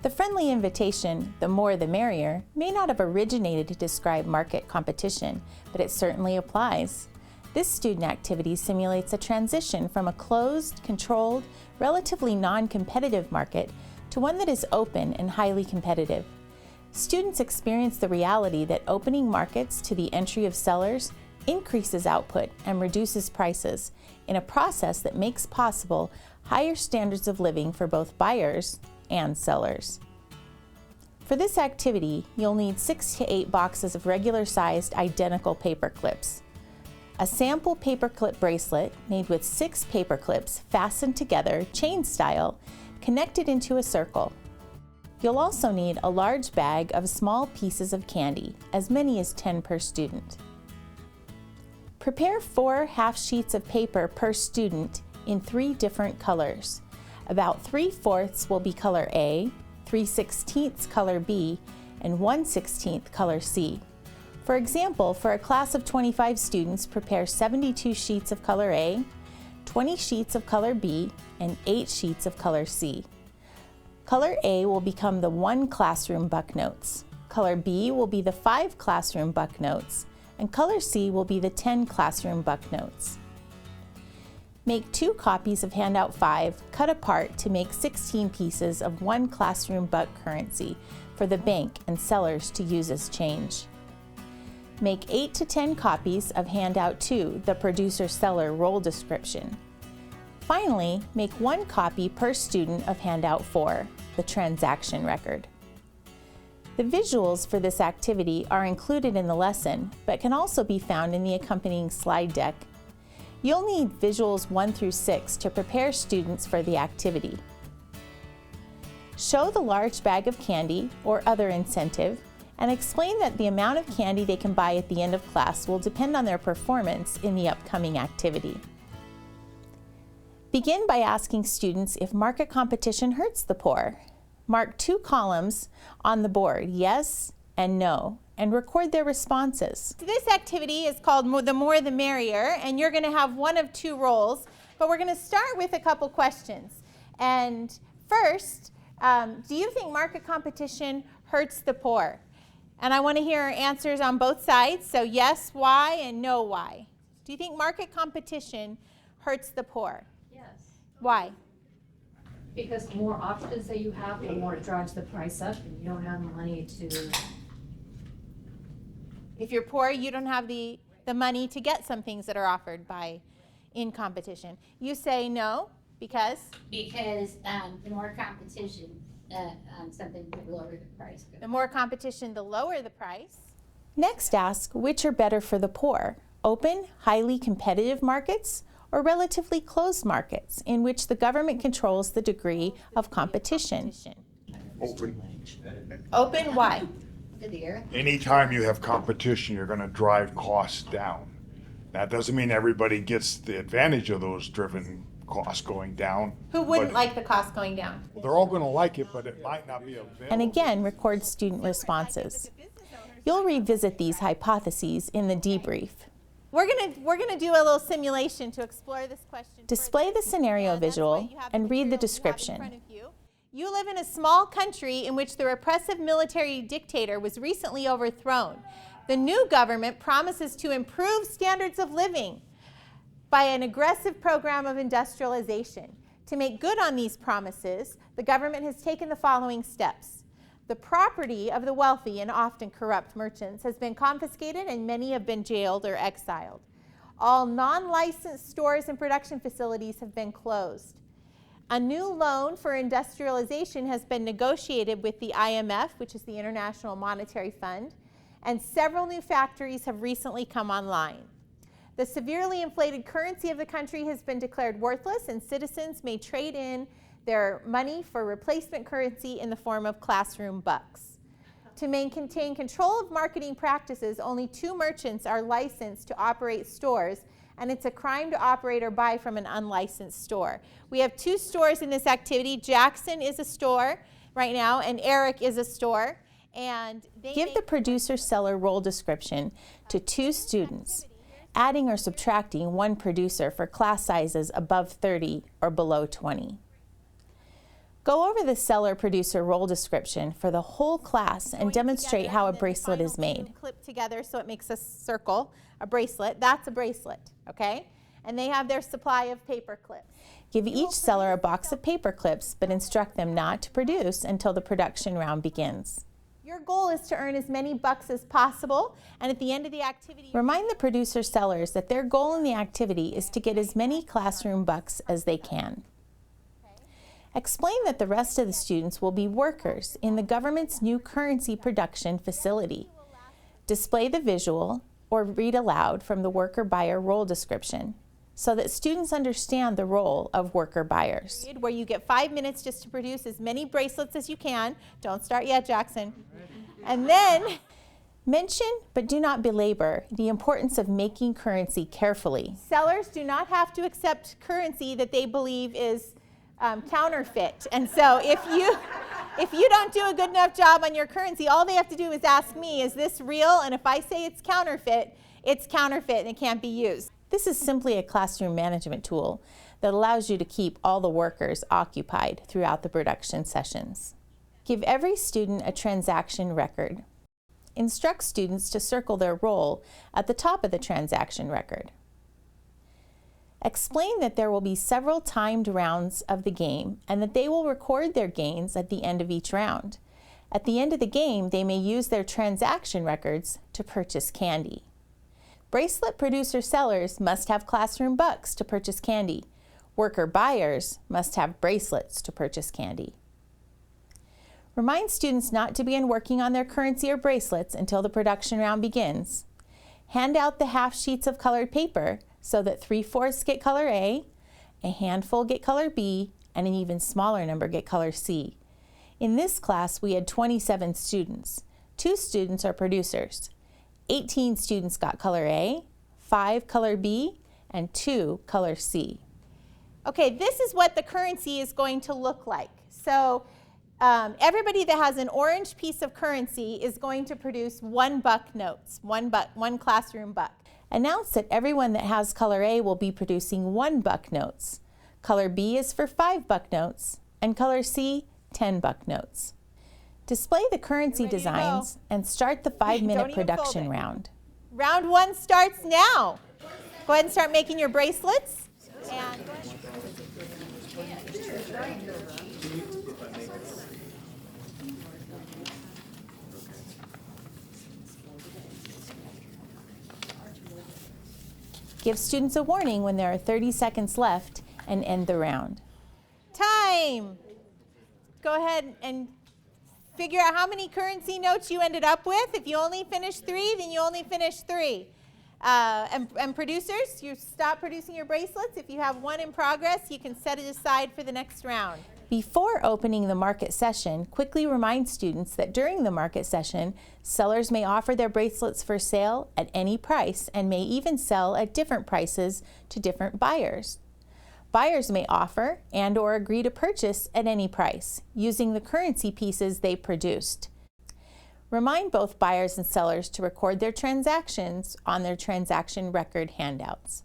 The friendly invitation, "the more the merrier," may not have originated to describe market competition, but it certainly applies. This student activity simulates a transition from a closed, controlled, relatively non-competitive market to one that is open and highly competitive. Students experience the reality that opening markets to the entry of sellers increases output and reduces prices in a process that makes possible higher standards of living for both buyers and sellers. For this activity, you'll need 6 to 8 boxes of regular-sized identical paper clips, a sample paperclip bracelet made with 6 paper clips fastened together chain style, connected into a circle. You'll also need a large bag of small pieces of candy, as many as 10 per student. Prepare 4 half sheets of paper per student in 3 different colors. About 3/4 will be color A, 3/16 color B, and 1/16 color C. For example, for a class of 25 students, prepare 72 sheets of color A, 20 sheets of color B, and 8 sheets of color C. Color A will become the 1 classroom bucknotes. Color B will be the 5 classroom bucknotes, and color C will be the 10 classroom bucknotes. Make 2 copies of handout 5, cut apart to make 16 pieces of 1 classroom buck currency for the bank and sellers to use as change. Make 8 to 10 copies of handout 2, the producer-seller role description. Finally, make 1 copy per student of handout 4, the transaction record. The visuals for this activity are included in the lesson, but can also be found in the accompanying slide deck. You'll need visuals 1 through 6 to prepare students for the activity. Show the large bag of candy or other incentive, and explain that the amount of candy they can buy at the end of class will depend on their performance in the upcoming activity. Begin by asking students if market competition hurts the poor. Mark 2 columns on the board, yes and no, and record their responses. This activity is called The More the Merrier, and you're going to have one of 2 roles, but we're going to start with a couple questions. And first, do you think market competition hurts the poor? And I want to hear answers on both sides, so yes, why, and no, why. Do you think market competition hurts the poor? Yes. Why? Because the more options that you have, the more it drives the price up, and you don't have the money to... If you're poor, you don't have the money to get some things that are offered in competition. You say no, because? Because the more competition, something would lower the price. The more competition, the lower the price. Next, ask which are better for the poor: open, highly competitive markets or relatively closed markets in which the government controls the degree of competition. Open. Open, why? Anytime you have competition, you're going to drive costs down. That doesn't mean everybody gets the advantage of those driven costs going down. Who wouldn't like the cost going down? They're all going to like it, but it might not be available. And again, record student responses. You'll revisit these hypotheses in the debrief. We're gonna do a little simulation to explore this question. Display the scenario visual and read the description. You live in a small country in which the repressive military dictator was recently overthrown. The new government promises to improve standards of living by an aggressive program of industrialization. To make good on these promises, the government has taken the following steps. The property of the wealthy and often corrupt merchants has been confiscated, and many have been jailed or exiled. All non-licensed stores and production facilities have been closed. A new loan for industrialization has been negotiated with the IMF, which is the International Monetary Fund, and several new factories have recently come online. The severely inflated currency of the country has been declared worthless, and citizens may trade in their money for replacement currency in the form of classroom bucks. To maintain control of marketing practices, only 2 merchants are licensed to operate stores, and it's a crime to operate or buy from an unlicensed store. We have 2 stores in this activity. Jackson is a store right now, and Eric is a store. And give the producer-seller role description to 2 students, adding or subtracting 1 producer for class sizes above 30 or below 20. Go over the seller-producer role description for the whole class and demonstrate how a bracelet is made. Clip together so it makes a circle, a bracelet. That's a bracelet, okay? And they have their supply of paper clips. Give each seller a box of paper clips, but instruct them not to produce until the production round begins. Your goal is to earn as many bucks as possible, and at the end of the activity, Remind the producer sellers that their goal in the activity is to get as many classroom bucks as they can. Explain that the rest of the students will be workers in the government's new currency production facility. Display the visual or read aloud from the worker-buyer role description so that students understand the role of worker-buyers. where you get 5 minutes just to produce as many bracelets as you can. Don't start yet, Jackson. And then Mention, but do not belabor, the importance of making currency carefully. sellers do not have to accept currency that they believe is counterfeit. And so if you don't do a good enough job on your currency, all they have to do is ask me, is this real? And if I say it's counterfeit and it can't be used. This is simply a classroom management tool that allows you to keep all the workers occupied throughout the production sessions. Give every student a transaction record. Instruct students to circle their role at the top of the transaction record. Explain that there will be several timed rounds of the game and that they will record their gains at the end of each round. At the end of the game, they may use their transaction records to purchase candy. Bracelet producer sellers must have classroom bucks to purchase candy. Worker buyers must have bracelets to purchase candy. Remind students not to begin working on their currency or bracelets until the production round begins. Hand out the half sheets of colored paper so that 3/4 get color A, a handful get color B, and an even smaller number get color C. In this class, we had 27 students. 2 students are producers. 18 students got color A, 5 color B, and 2 color C. Okay, this is what the currency is going to look like. So everybody that has an orange piece of currency is going to produce 1 buck notes, one classroom buck. Announce that everyone that has color A will be producing 1 buck notes. Color B is for 5 buck notes, and color C, 10 buck notes. Display the currency designs and start the 5-minute production round. Round 1 starts now. Go ahead and start making your bracelets. And Give students a warning when there are 30 seconds left and end the round. time. Go ahead and figure out how many currency notes you ended up with. If you only finished 3, then you only finished 3. And producers, you stop producing your bracelets. If you have 1 in progress, you can set it aside for the next round. Before opening the market session, quickly remind students that during the market session, sellers may offer their bracelets for sale at any price and may even sell at different prices to different buyers. Buyers may offer and/or agree to purchase at any price using the currency pieces they produced. Remind both buyers and sellers to record their transactions on their transaction record handouts.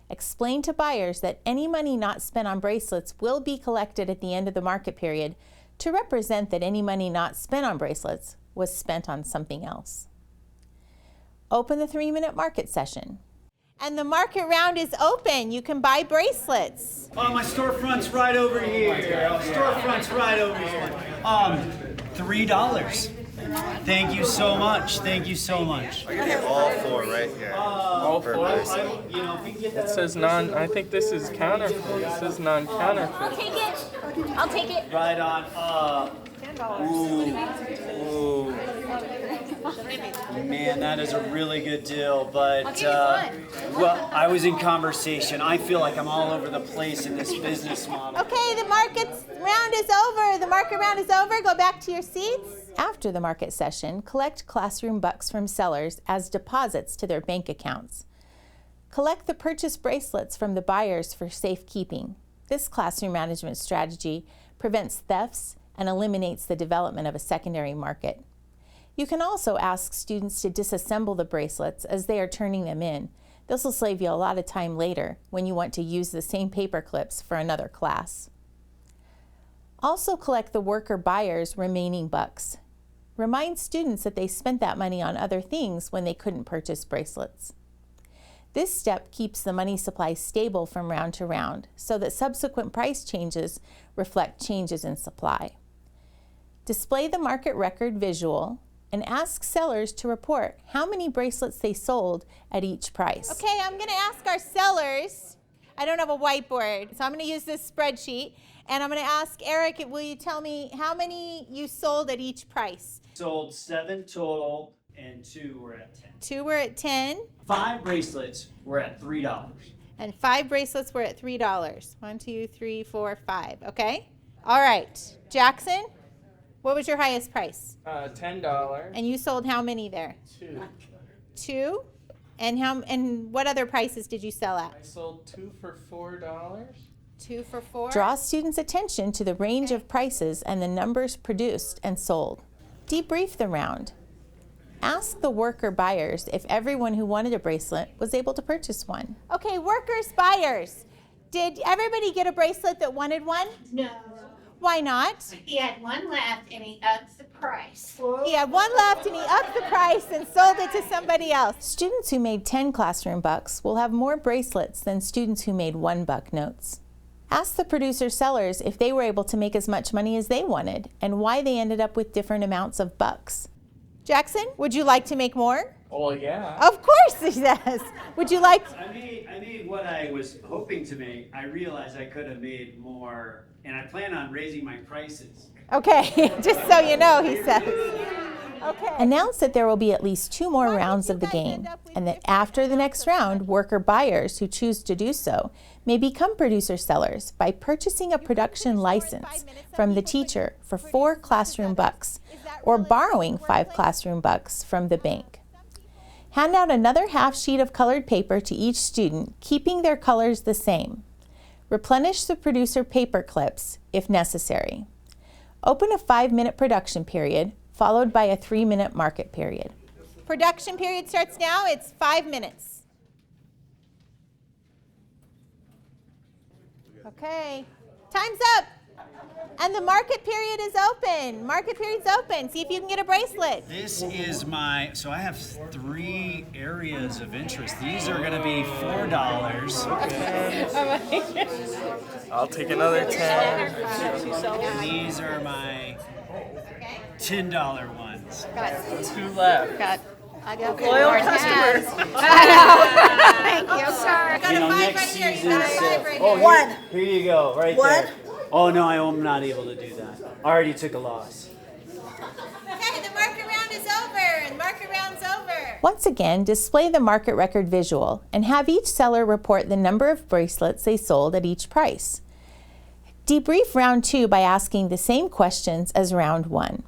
Explain to buyers that any money not spent on bracelets will be collected at the end of the market period to represent that any money not spent on bracelets was spent on something else. Open the 3-minute market session. And the market round is open. You can buy bracelets. Oh, my storefront's right over here. Storefront's right over here. $3. Thank you so much. Thank you so much. I get all 4 right here. All 4? It says non, I think this is counterfeit. It says non-counterfeit. Take it. I'll take it. Right on. Ooh. Man, that is a really good deal. But well, I was in conversation. I feel like I'm all over the place in this business model. Okay, the market round is over. The market round is over. Go back to your seats. After the market session, collect classroom bucks from sellers as deposits to their bank accounts. Collect the purchased bracelets from the buyers for safekeeping. This classroom management strategy prevents thefts and eliminates the development of a secondary market. You can also ask students to disassemble the bracelets as they are turning them in. This will save you a lot of time later when you want to use the same paper clips for another class. Also collect the worker buyer's remaining bucks. Remind students that they spent that money on other things when they couldn't purchase bracelets. This step keeps the money supply stable from round to round so that subsequent price changes reflect changes in supply. Display the market record visual and ask sellers to report how many bracelets they sold at each price. Okay, I'm going to ask our sellers. I don't have a whiteboard, so I'm going to use this spreadsheet. And I'm going to ask Eric, will you tell me how many you sold at each price? Sold 7 total, and 2 were at 10. 2 were at 10. 5 bracelets were at $3. And 5 bracelets were at $3. 1, 2, 3, 4, 5. Okay? All right. Jackson, what was your highest price? $10. And you sold how many there? 2. 2? And what other prices did you sell at? I sold 2 for $4. 2 for 4? Draw students' attention to the range of prices and the numbers produced and sold. Debrief the round. Ask the worker buyers if everyone who wanted a bracelet was able to purchase one. Okay, workers, buyers. Did everybody get a bracelet that wanted one? No. Why not? He had one left and he upped the price. He had one left and he upped the price and sold it to somebody else. Students who made 10 classroom bucks will have more bracelets than students who made $1 notes. Ask the producer sellers if they were able to make as much money as they wanted and why they ended up with different amounts of bucks. Jackson, would you like to make more? Well, yeah. Of course he does. Would you like? I made what I was hoping to make. I realized I could have made more, and I plan on raising my prices. Okay, just so you know, he says. Okay. Announce that there will be at least 2 more rounds of the game, and that after the next round, worker buyers who choose to do so may become producer sellers by purchasing a production license from the teacher for 4 classroom bucks, or borrowing 5 classroom bucks from the bank. Hand out another half sheet of colored paper to each student, keeping their colors the same. Replenish the producer paper clips if necessary. Open a 5-minute production period, followed by a 3-minute market period. Production period starts now. It's 5 minutes. Okay. Time's up. And the market period is open. Market period's open. See if you can get a bracelet. This is so I have 3 areas of interest. These are gonna be $4. I'll take another 10. And these are my $10 ones. 2 left. I got Loyal customers. Thank you, sir. You know, next season. One. Here you go, right there. Oh no, I'm not able to do that. I already took a loss. Okay, the market round is over. The market round's over. Once again, display the market record visual and have each seller report the number of bracelets they sold at each price. Debrief round 2 by asking the same questions as round 1.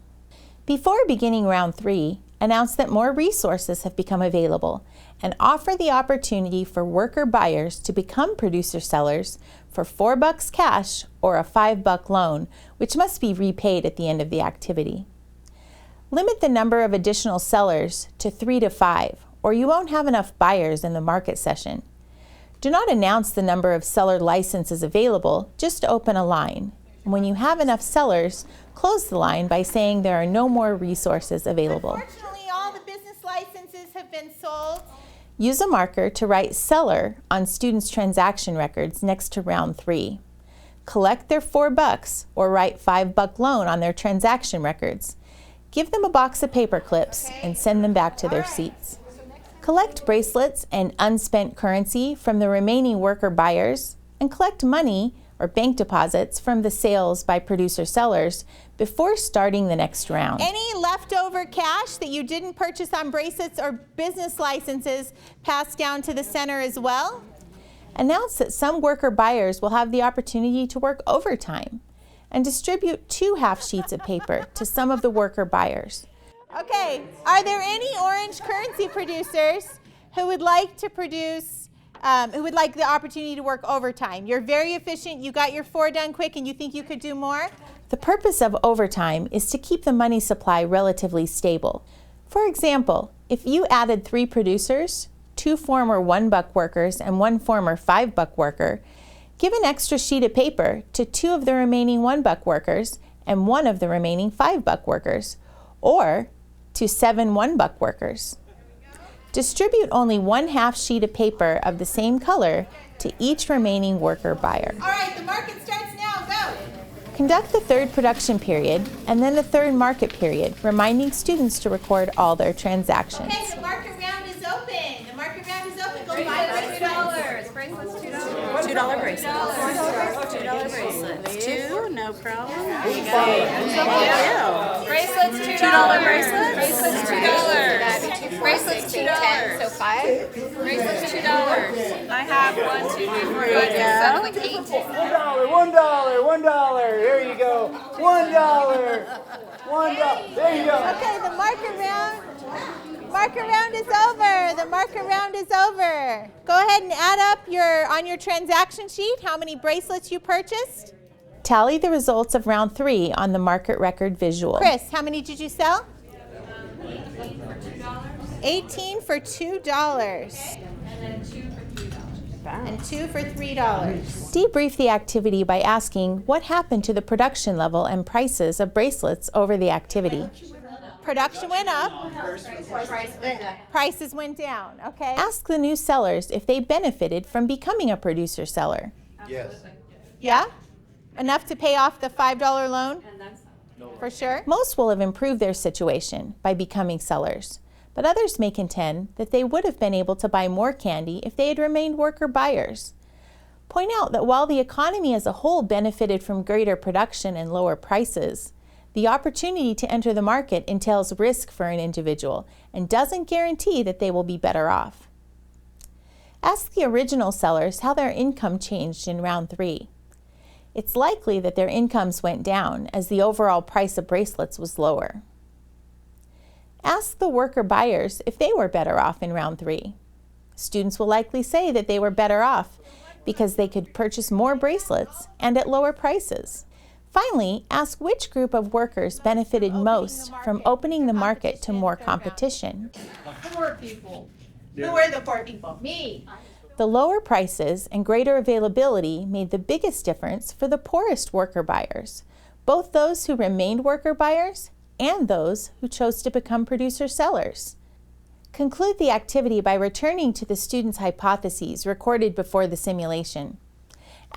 Before beginning round 3, announce that more resources have become available and offer the opportunity for worker buyers to become producer sellers for $4 cash or a $5 loan, which must be repaid at the end of the activity. Limit the number of additional sellers to 3 to 5, or you won't have enough buyers in the market session. Do not announce the number of seller licenses available, just open a line. When you have enough sellers, close the line by saying there are no more resources available. Unfortunately, all the business licenses have been sold. Use a marker to write seller on students' transaction records next to round 3. Collect their $4 or write $5 loan on their transaction records. Give them a box of paper clips and send them back to their seats. Collect bracelets and unspent currency from the remaining worker buyers and collect money or bank deposits from the sales by producer sellers before starting the next round. Any leftover cash that you didn't purchase on bracelets or business licenses pass down to the center as well. Announce that some worker buyers will have the opportunity to work overtime and distribute 2 half sheets of paper to some of the worker buyers. Okay, are there any orange currency producers who would like to produce, who would like the opportunity to work overtime? You're very efficient, you got your 4 done quick, and you think you could do more? The purpose of overtime is to keep the money supply relatively stable. For example, if you added 3 producers, 2 former $1 workers and 1 former $5 worker, Give an extra sheet of paper to 2 of the remaining $1 workers and 1 of the remaining $5 workers, or to 7 $1 workers. Distribute only 1/2 sheet of paper of the same color to each remaining worker buyer. All right, the market starts now. Go. Conduct the 3rd production period and then the 3rd market period, reminding students to record all their transactions. Okay, the market round is open. The market round is open. Go buy bracelets. Bracelets, $2. $2 bracelets. $2 bracelets. 2, no problem. There you go. Bracelets, $2. Bracelets, $2. Bracelets, $2. So 5. Bracelets, $2. I have 1, 2, 3, 4, 5, 6, 7, like 8. $1. There you go. $1. There you go. Okay, the market round is over. The market round is over. Go ahead and add up on your transaction sheet how many bracelets you purchased. Tally the results of round 3 on the market record visual. Chris, how many did you sell? 18 for $2. And 2 for $3. Debrief the activity by asking what happened to the production level and prices of bracelets over the activity. Production went up. Prices went down. Okay. Ask the new sellers if they benefited from becoming a producer seller. Yes. Yeah? Enough to pay off the $5 loan? For sure. Most will have improved their situation by becoming sellers, but others may contend that they would have been able to buy more candy if they had remained worker buyers. Point out that while the economy as a whole benefited from greater production and lower prices, the opportunity to enter the market entails risk for an individual and doesn't guarantee that they will be better off. Ask the original sellers how their income changed in round 3. It's likely that their incomes went down as the overall price of bracelets was lower. Ask the worker buyers if they were better off in round 3. Students will likely say that they were better off because they could purchase more bracelets and at lower prices. Finally, ask which group of workers benefited most from opening the market to more competition. Poor people. Who were the poor people? Me. The lower prices and greater availability made the biggest difference for the poorest worker buyers, both those who remained worker buyers and those who chose to become producer sellers. Conclude the activity by returning to the students' hypotheses recorded before the simulation.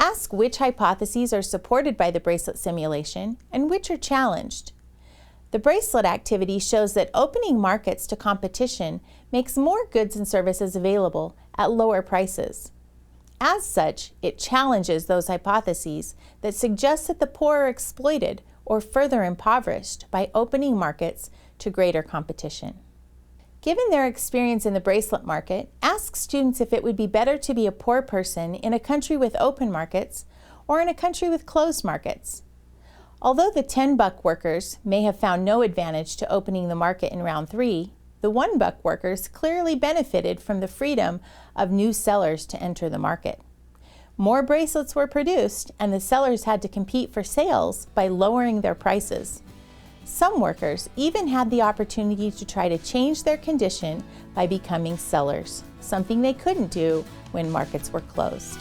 Ask which hypotheses are supported by the bracelet simulation and which are challenged. The bracelet activity shows that opening markets to competition makes more goods and services available at lower prices. As such, it challenges those hypotheses that suggest that the poor are exploited or further impoverished by opening markets to greater competition. Given their experience in the bracelet market, ask students if it would be better to be a poor person in a country with open markets or in a country with closed markets. Although the $10 workers may have found no advantage to opening the market in round 3, the $1 workers clearly benefited from the freedom of new sellers to enter the market. More bracelets were produced, and the sellers had to compete for sales by lowering their prices. Some workers even had the opportunity to try to change their condition by becoming sellers, something they couldn't do when markets were closed.